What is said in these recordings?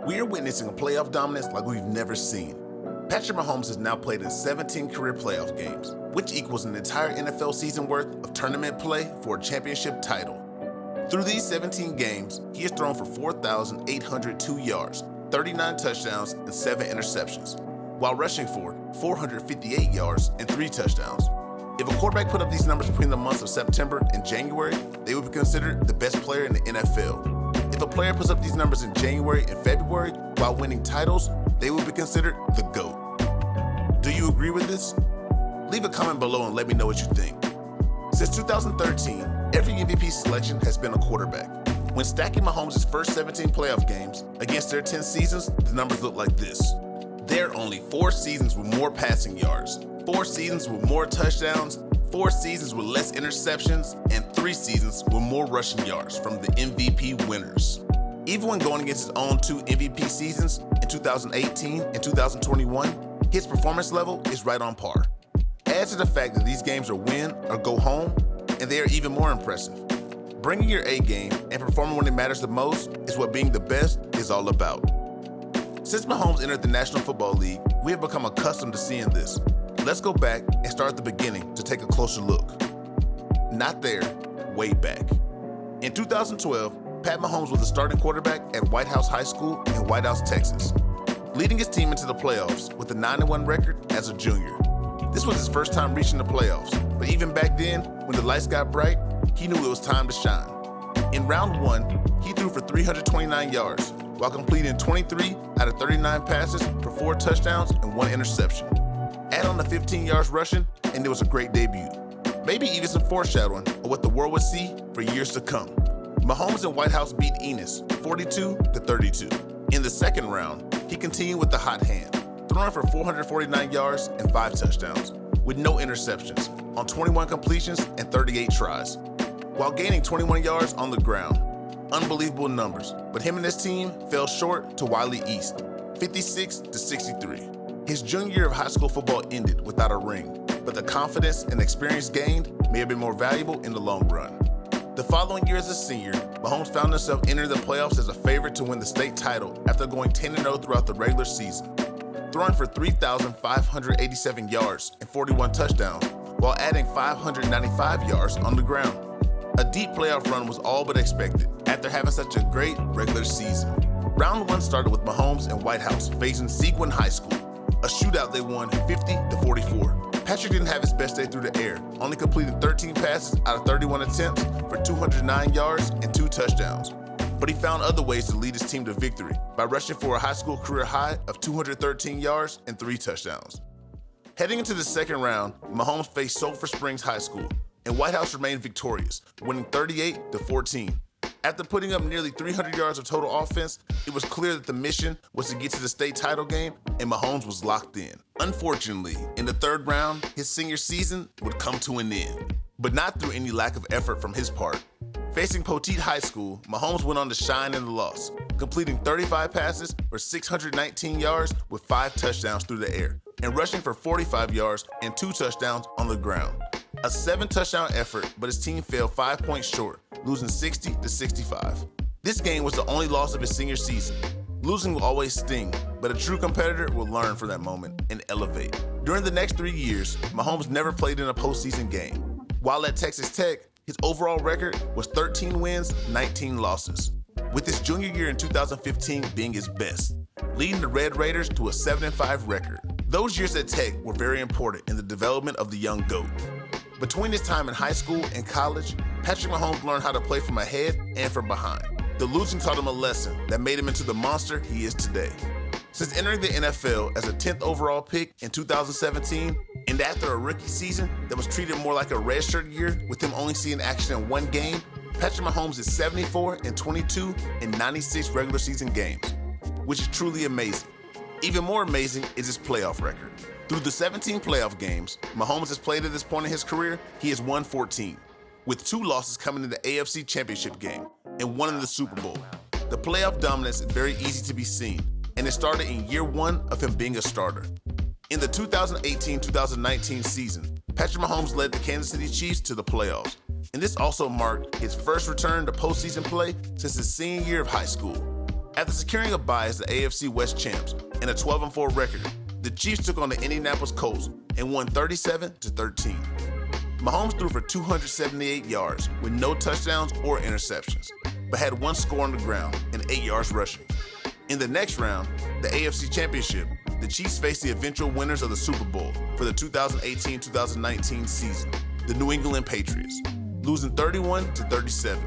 We are witnessing a playoff dominance like we've never seen. Patrick Mahomes has now played in 17 career playoff games, which equals an entire NFL season worth of tournament play for a championship title. Through these 17 games, he has thrown for 4,802 yards, 39 touchdowns, and 7 interceptions, while rushing for 458 yards and 3 touchdowns. If a quarterback put up these numbers between the months of September and January, they would be considered the best player in the NFL. If a player puts up these numbers in January and February while winning titles, they would be considered the GOAT. Do you agree with this? Leave a comment below and let me know what you think. Since 2013, every MVP selection has been a quarterback. When stacking Mahomes' first 17 playoff games against their 10 seasons, the numbers look like this. There are only 4 seasons with more passing yards, 4 seasons with more touchdowns, 4 seasons with less interceptions, and 3 seasons with more rushing yards from the MVP winners. Even when going against his own 2 MVP seasons in 2018 and 2021, his performance level is right on par. Add to the fact that these games are win or go home, and they are even more impressive. Bringing your A game and performing when it matters the most is what being the best is all about. Since Mahomes entered the National Football League, we have become accustomed to seeing this. Let's go back and start at the beginning to take a closer look. Not there, way back. In 2012, Pat Mahomes was the starting quarterback at White House High School in White House, Texas, leading his team into the playoffs with a 9-1 record as a junior. This was his first time reaching the playoffs, but even back then, when the lights got bright, he knew it was time to shine. In round 1, he threw for 329 yards, while completing 23 out of 39 passes for 4 touchdowns and 1 interception. Add on the 15 yards rushing, and it was a great debut. Maybe even some foreshadowing of what the world would see for years to come. Mahomes and White House beat Enos 42-32. In the second round, he continued with the hot hand, throwing for 449 yards and 5 touchdowns, with no interceptions, on 21 completions and 38 tries, while gaining 21 yards on the ground. Unbelievable numbers, but him and his team fell short to Wiley East, 56-63. His junior year of high school football ended without a ring, but the confidence and experience gained may have been more valuable in the long run. The following year as a senior, Mahomes found himself entering the playoffs as a favorite to win the state title after going 10-0 throughout the regular season, throwing for 3,587 yards and 41 touchdowns, while adding 595 yards on the ground. A deep playoff run was all but expected after having such a great regular season. Round 1 started with Mahomes and White House facing Seguin High School, a shootout they won 50-44. Patrick didn't have his best day through the air, only completing 13 passes out of 31 attempts for 209 yards and 2 touchdowns. But he found other ways to lead his team to victory by rushing for a high school career high of 213 yards and 3 touchdowns. Heading into the second round, Mahomes faced Sulphur Springs High School, and White House remained victorious, winning 38-14. After putting up nearly 300 yards of total offense, it was clear that the mission was to get to the state title game, and Mahomes was locked in. Unfortunately, in the third round, his senior season would come to an end, but not through any lack of effort from his part. Facing Poteet High School, Mahomes went on to shine in the loss, completing 35 passes for 619 yards with 5 touchdowns through the air, and rushing for 45 yards and 2 touchdowns on the ground. A 7-touchdown effort, but his team fell 5 points short, losing 60-65. This game was the only loss of his senior season. Losing will always sting, but a true competitor will learn from that moment and elevate. During the next 3 years, Mahomes never played in a postseason game. While at Texas Tech, his overall record was 13 wins, 19 losses, with his junior year in 2015 being his best, leading the Red Raiders to a 7-5 record. Those years at Tech were very important in the development of the young GOAT. Between his time in high school and college, Patrick Mahomes learned how to play from ahead and from behind. The losing taught him a lesson that made him into the monster he is today. Since entering the NFL as a 10th overall pick in 2017, and after a rookie season that was treated more like a redshirt year with him only seeing action in 1 game, Patrick Mahomes is 74-22 in 96 regular season games, which is truly amazing. Even more amazing is his playoff record. Through the 17 playoff games Mahomes has played at this point in his career, he has won 14, with 2 losses coming in the AFC Championship game and 1 in the Super Bowl. The playoff dominance is very easy to be seen, and it started in year 1 of him being a starter. In the 2018-2019 season, Patrick Mahomes led the Kansas City Chiefs to the playoffs, and this also marked his first return to postseason play since his senior year of high school. After securing a bye as the AFC West champs and a 12-4 record, the Chiefs took on the Indianapolis Colts and won 37-13. Mahomes threw for 278 yards with no touchdowns or interceptions, but had one score on the ground and 8 yards rushing. In the next round, the AFC Championship, the Chiefs faced the eventual winners of the Super Bowl for the 2018-2019 season, the New England Patriots, losing 31-37.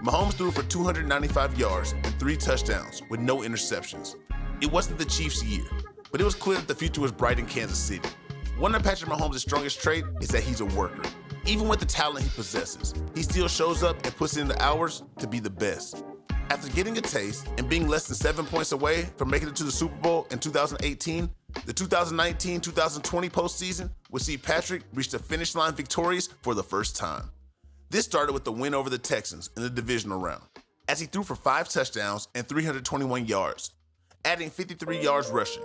Mahomes threw for 295 yards and 3 touchdowns with no interceptions. It wasn't the Chiefs' year, but it was clear that the future was bright in Kansas City. One of Patrick Mahomes' strongest trait is that he's a worker. Even with the talent he possesses, he still shows up and puts in the hours to be the best. After getting a taste and being less than 7 points away from making it to the Super Bowl in 2018, the 2019-2020 postseason would see Patrick reach the finish line victorious for the first time. This started with the win over the Texans in the divisional round, as he threw for 5 touchdowns and 321 yards, adding 53 yards rushing.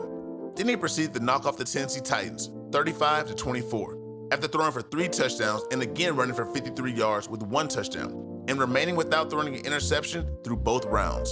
Then he proceeded to knock off the Tennessee Titans, 35-24, after throwing for 3 touchdowns and again running for 53 yards with 1 touchdown, and remaining without throwing an interception through both rounds.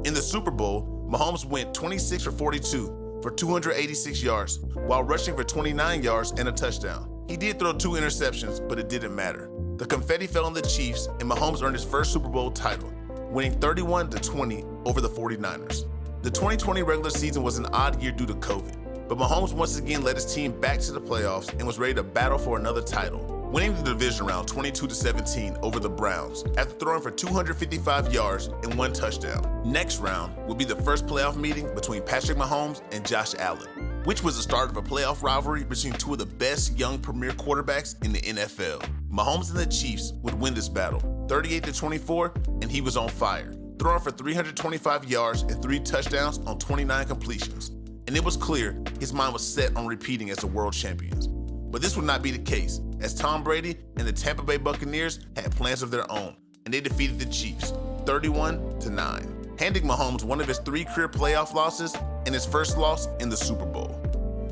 In the Super Bowl, Mahomes went 26 for 42 for 286 yards, while rushing for 29 yards and a touchdown. He did throw 2 interceptions, but it didn't matter. The confetti fell on the Chiefs, and Mahomes earned his first Super Bowl title, winning 31-20 over the 49ers. The 2020 regular season was an odd year due to COVID, but Mahomes once again led his team back to the playoffs and was ready to battle for another title, winning the division round 22-17 over the Browns after throwing for 255 yards and 1 touchdown. Next round will be the first playoff meeting between Patrick Mahomes and Josh Allen, which was the start of a playoff rivalry between 2 of the best young premier quarterbacks in the NFL. Mahomes and the Chiefs would win this battle, 38-24, and he was on fire, throwing for 325 yards and 3 touchdowns on 29 completions. And it was clear his mind was set on repeating as the world champions. But this would not be the case, as Tom Brady and the Tampa Bay Buccaneers had plans of their own, and they defeated the Chiefs, 31-9, handing Mahomes one of his 3 career playoff losses and his first loss in the Super Bowl.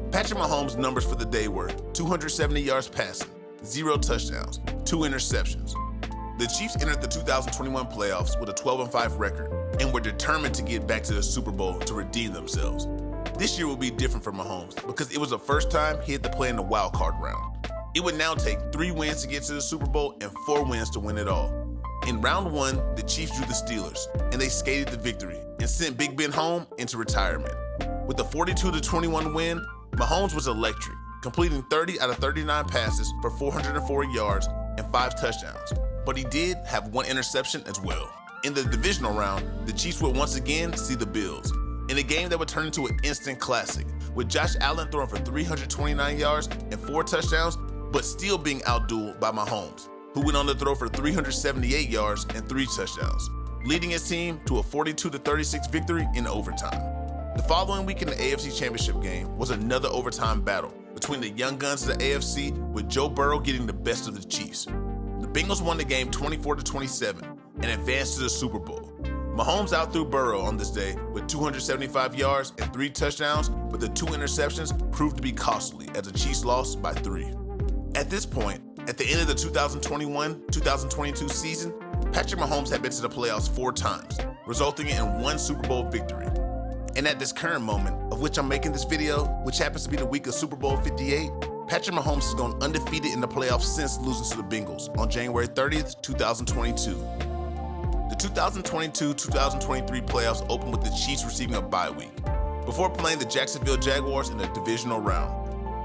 Patrick Mahomes' numbers for the day were 270 yards passing, 0 touchdowns, 2 interceptions. The Chiefs entered the 2021 playoffs with a 12-5 record and were determined to get back to the Super Bowl to redeem themselves. This year will be different for Mahomes because it was the first time he had to play in the wild card round. It would now take 3 wins to get to the Super Bowl and 4 wins to win it all. In round 1, the Chiefs drew the Steelers, and they skated to victory and sent Big Ben home into retirement. With the 42-21 win, Mahomes was electric, completing 30 out of 39 passes for 404 yards and 5 touchdowns. But he did have 1 interception as well. In the divisional round, the Chiefs would once again see the Bills, in a game that would turn into an instant classic, with Josh Allen throwing for 329 yards and 4 touchdowns, but still being outdueled by Mahomes, who went on to throw for 378 yards and 3 touchdowns, leading his team to a 42-36 victory in overtime. The following week in the AFC Championship game was another overtime battle between the young guns of the AFC, with Joe Burrow getting the best of the Chiefs. The Bengals won the game 24-27 and advanced to the Super Bowl. Mahomes outthrew Burrow on this day with 275 yards and 3 touchdowns, but the 2 interceptions proved to be costly as the Chiefs lost by 3. At this point, at the end of the 2021-2022 season, Patrick Mahomes had been to the playoffs 4 times, resulting in 1 Super Bowl victory. And at this current moment, of which I'm making this video, which happens to be the week of Super Bowl LVIII, Patrick Mahomes has gone undefeated in the playoffs since losing to the Bengals on January 30th, 2022. The 2022-2023 playoffs opened with the Chiefs receiving a bye week, before playing the Jacksonville Jaguars in the divisional round.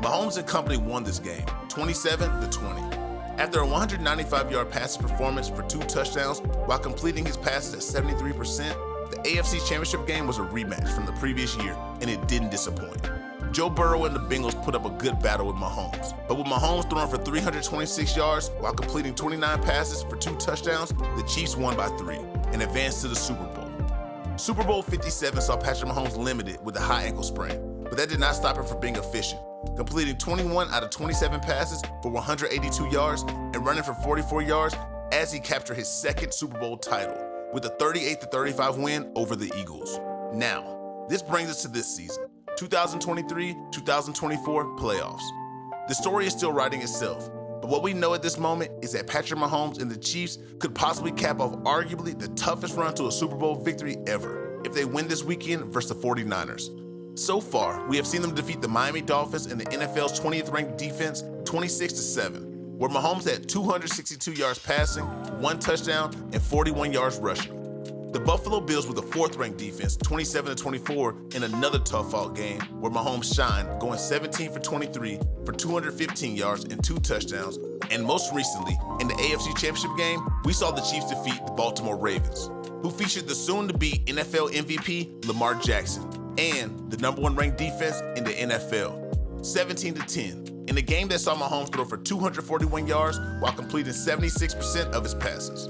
Mahomes and company won this game, 27-20. After a 195-yard passing performance for 2 touchdowns while completing his passes at 73%, the AFC Championship game was a rematch from the previous year, and it didn't disappoint. Joe Burrow and the Bengals put up a good battle with Mahomes, but with Mahomes throwing for 326 yards while completing 29 passes for 2 touchdowns, the Chiefs won by 3 and advanced to the Super Bowl. Super Bowl LVII saw Patrick Mahomes limited with a high ankle sprain, but that did not stop him from being efficient, completing 21 out of 27 passes for 182 yards and running for 44 yards as he captured his 2nd Super Bowl title with a 38-35 win over the Eagles. Now, this brings us to this season, 2023-2024 playoffs. The story is still writing itself, but what we know at this moment is that Patrick Mahomes and the Chiefs could possibly cap off arguably the toughest run to a Super Bowl victory ever, if they win this weekend versus the 49ers. So far, we have seen them defeat the Miami Dolphins and the NFL's 20th ranked defense 26-7, where Mahomes had 262 yards passing, 1 touchdown, and 41 yards rushing. The Buffalo Bills were the 4th ranked defense 27-24 in another tough-fought game where Mahomes shined, going 17 for 23 for 215 yards and 2 touchdowns. And most recently, in the AFC Championship game, we saw the Chiefs defeat the Baltimore Ravens, who featured the soon-to-be NFL MVP Lamar Jackson and the #1 ranked defense in the NFL, 17-10, in a game that saw Mahomes throw for 241 yards while completing 76% of his passes.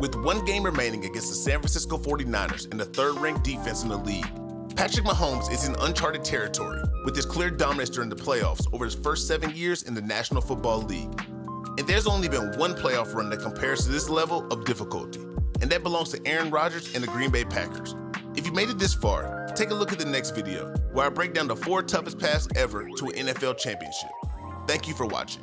With 1 game remaining against the San Francisco 49ers and the 3rd-ranked defense in the league, Patrick Mahomes is in uncharted territory with his clear dominance during the playoffs over his first 7 years in the National Football League. And there's only been 1 playoff run that compares to this level of difficulty, and that belongs to Aaron Rodgers and the Green Bay Packers. If you made it this far, take a look at the next video, where I break down the 4 toughest paths ever to an NFL championship. Thank you for watching.